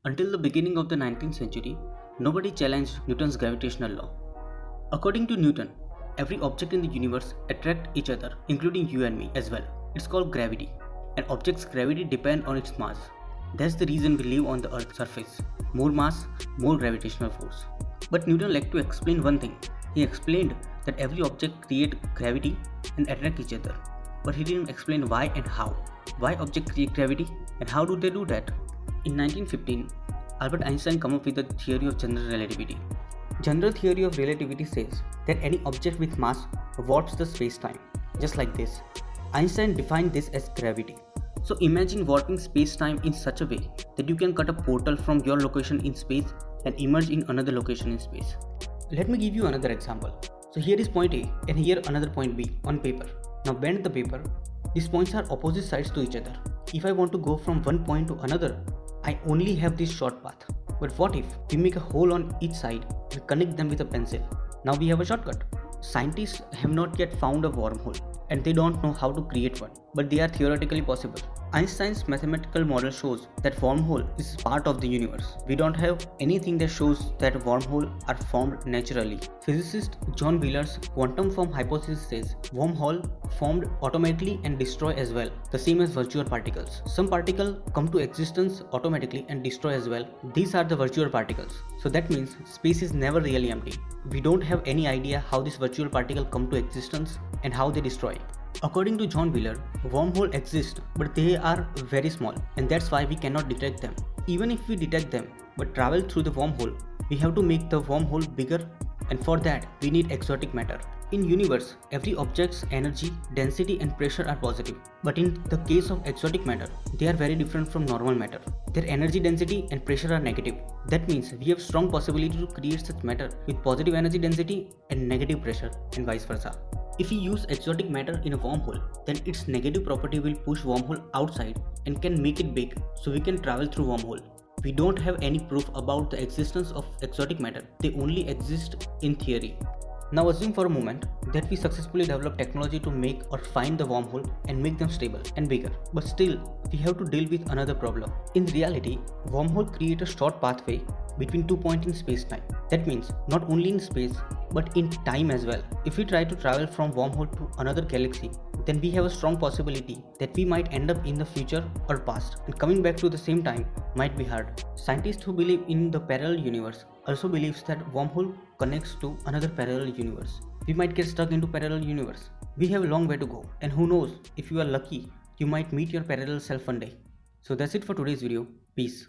Until the beginning of the 19th century, nobody challenged Newton's gravitational law. According to Newton, every object in the universe attracts each other, including you and me as well. It's called gravity. An object's gravity depends on its mass. That's the reason we live on the Earth's surface. More mass, more gravitational force. But Newton liked to explain one thing. He explained that every object creates gravity and attract each other. But he didn't explain why and how. Why objects create gravity and how do they do that? In 1915, Albert Einstein came up with the theory of general relativity. General theory of relativity says that any object with mass warps the space-time, just like this. Einstein defined this as gravity. So imagine warping space-time in such a way that you can cut a portal from your location in space and emerge in another location in space. Let me give you another example. So here is point A and here another point B on paper. Now bend the paper. These points are opposite sides to each other. If I want to go from one point to another, I only have this short path. But what if we make a hole on each side and connect them with a pencil? Now we have a shortcut. Scientists have not yet found a wormhole and they don't know how to create one, but they are theoretically possible. Einstein's mathematical model shows that wormhole is part of the universe. We don't have anything that shows that wormholes are formed naturally. Physicist John Wheeler's quantum form hypothesis says wormhole formed automatically and destroy as well, the same as virtual particles. Some particles come to existence automatically and destroy as well. These are the virtual particles. So that means space is never really empty. We don't have any idea how this virtual particle come to existence and how they destroy. According to John Wheeler, wormholes exist but they are very small and that's why we cannot detect them. Even if we detect them but travel through the wormhole, we have to make the wormhole bigger, and for that we need exotic matter. In universe, every object's energy, density and pressure are positive. But in the case of exotic matter, they are very different from normal matter. Their energy density and pressure are negative. That means we have strong possibility to create such matter with positive energy density and negative pressure and vice versa. If we use exotic matter in a wormhole, then its negative property will push wormhole outside and can make it big so we can travel through wormhole. We don't have any proof about the existence of exotic matter. They only exist in theory. Now assume for a moment that we successfully develop technology to make or find the wormhole and make them stable and bigger. But still, we have to deal with another problem. In reality, wormhole create a short pathway between 2 points in space-time. That means not only in space, but in time as well. If we try to travel from wormhole to another galaxy, then we have a strong possibility that we might end up in the future or past, and coming back to the same time might be hard. Scientists who believe in the parallel universe also believes that wormhole connects to another parallel universe. We might get stuck into parallel universe. We have a long way to go, and who knows, if you are lucky, you might meet your parallel self one day. So that's it for today's video. Peace.